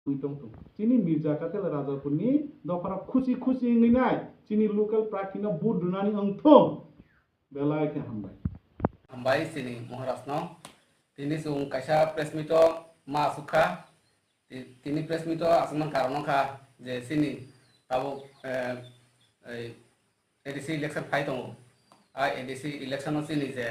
Cini Mirza Katel Rajapur ni dofara khusi nginai cini local praktina bud dunani angthom belai ke hambai sini Maharasno tini sung kaisa presmito ma sukha tini presmito asman karono kha je sini tabo ADC election fight tongo ADC election sini je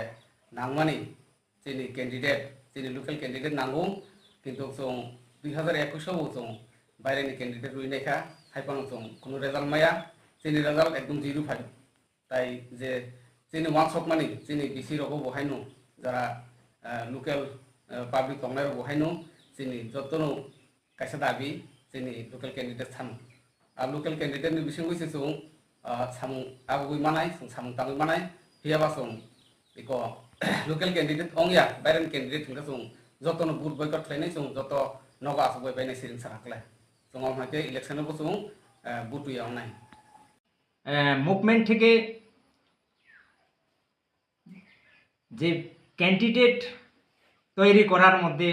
nangmani sini candidate sini local candidate nanggung kintu sung 2021 sung বাইরে ni candidate রুই নেখা হাইপানো song কোনো result মায়া চিনি result একদম zero phi তাই যে চিনি workshop মানি চিনি BC রকম বহাইনো যারা লোকাল পাবলিক কংগ্রেস বহাইনো চিনি যতনো কাইসা দাবি চিনি লোকাল ক্যান্ডিডেট থাম আর লোকাল ক্যান্ডিডেট ni বিসিং হইছে সং সামু আগুই মানাই সং সামু তাগুই মানাই হিয়াবা সং ইকো লোকাল ক্যান্ডিডেট অংয়া বাইরেন ক্যান্ডিডেট থিংকা সং যতনো বুট বয়কট খাইনাই সং যত নগা আসবই বাইনাই সিরিং সারাকলা মুভমেন্ট থেকে যে ক্যান্ডিডেট তৈরি করার মধ্যে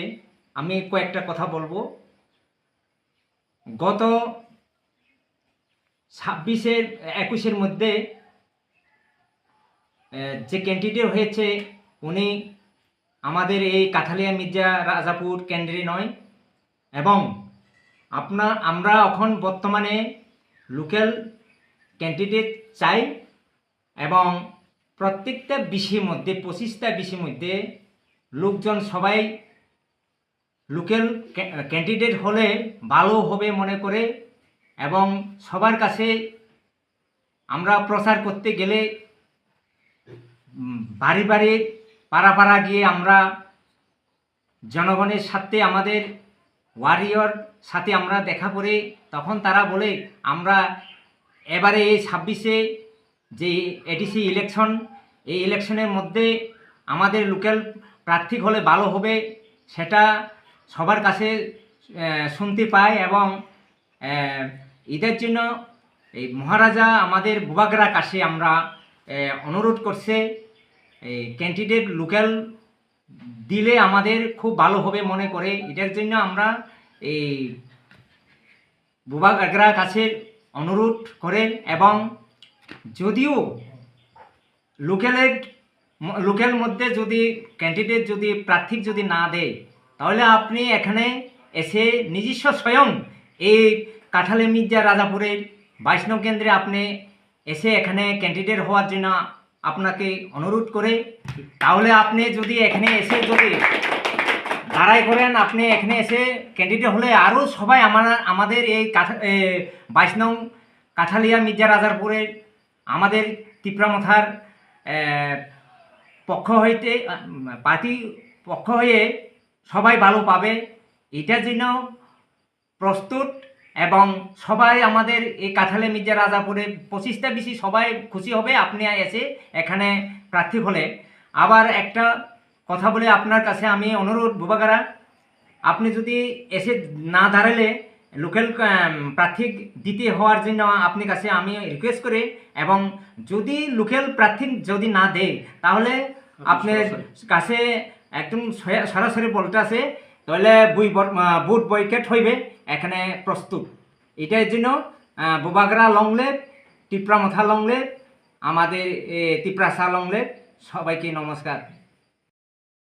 আমি কয়েকটা কথা বলবো। গত 21-এর মধ্যে যে ক্যান্ডিডেট হয়েছে উনি আমাদের এই কাঠালিয়া মির্জা রাজাপুর কেন্দ্রে নয় এবং আমরা এখন বর্তমানে লোকাল ক্যান্ডিডেট চাই এবং প্রত্যেকটা বিষয়ের মধ্যে 25টা বিষয়ের মধ্যে লোকজন সবাই লোকাল ক্যান্ডিডেট হলে ভালো হবে মনে করে এবং সবার কাছে আমরা প্রচার করতে গেলে বাড়ি পাড়া গিয়ে আমরা জনগণের সাথে আমাদের ওয়ারিয়র সাথে আমরা দেখা করে তখন তারা বলে আমরা এবারে এই 26-এ যে এডিসি ইলেকশন এই ইলেকশনের মধ্যে আমাদের লোকাল প্রার্থী হলে ভালো হবে সেটা সবার কাছে শুনতে পাই এবং এদের জন্য এই মহারাজা আমাদের বুবাগরা কাছে আমরা অনুরোধ করছে এই ক্যান্ডিডেট লোকাল দিলে আমাদের খুব ভালো হবে মনে করে এটার জন্য আমরা এই বুবাগরা কাছে অনুরোধ করেন এবং যদিও লোকাল মধ্যে যদি ক্যান্ডিডেট যদি প্রার্থী যদি না দেয় তাহলে আপনি এখানে এসে নিজস্ব স্বয়ং এই কাঠালে মির্জা রাজাপুরের 22 নং কেন্দ্রে আপনি এসে এখানে ক্যান্ডিডেট হওয়ার জন্য আপনাকে অনুরোধ করে তাহলে আপনি যদি এখানে এসে যদি লড়াই করেন আপনি এখানে এসে ক্যান্ডিডেট হলে আরও সবাই আমাদের এই 22 নং কাঠালিয়া মির্জা রাজাপুরের আমাদের তিপ্রামথার পক্ষ হইতে পার্টি পক্ষ হয়ে সবাই ভালো পাবে এটার জন্য প্রস্তুত এবং সবাই আমাদের এই কাঠালে মির্জা রাজাপুরে 25টা বেশি সবাই খুশি হবে আপনি এসে এখানে প্রার্থী হলে। আবার একটা কথা বলে আপনার কাছে আমি অনুরোধ বুবাগারা আপনি যদি এসে না দাঁড়ালে লোকাল প্রার্থী দিতে হওয়ার জন্য আপনার কাছে আমি রিকোয়েস্ট করে এবং যদি লোকাল প্রার্থী যদি না দেয় তাহলে আপনার কাছে একদম সরাসরি বলতে আছে তাহলে বুট বয়কট হইবে এখানে প্রস্তুত এটার জন্য বুবাগরা লংলেট টিপ্রামথা লংলেট আমাদের তিপ্রাসা লংলেট সবাইকে নমস্কার।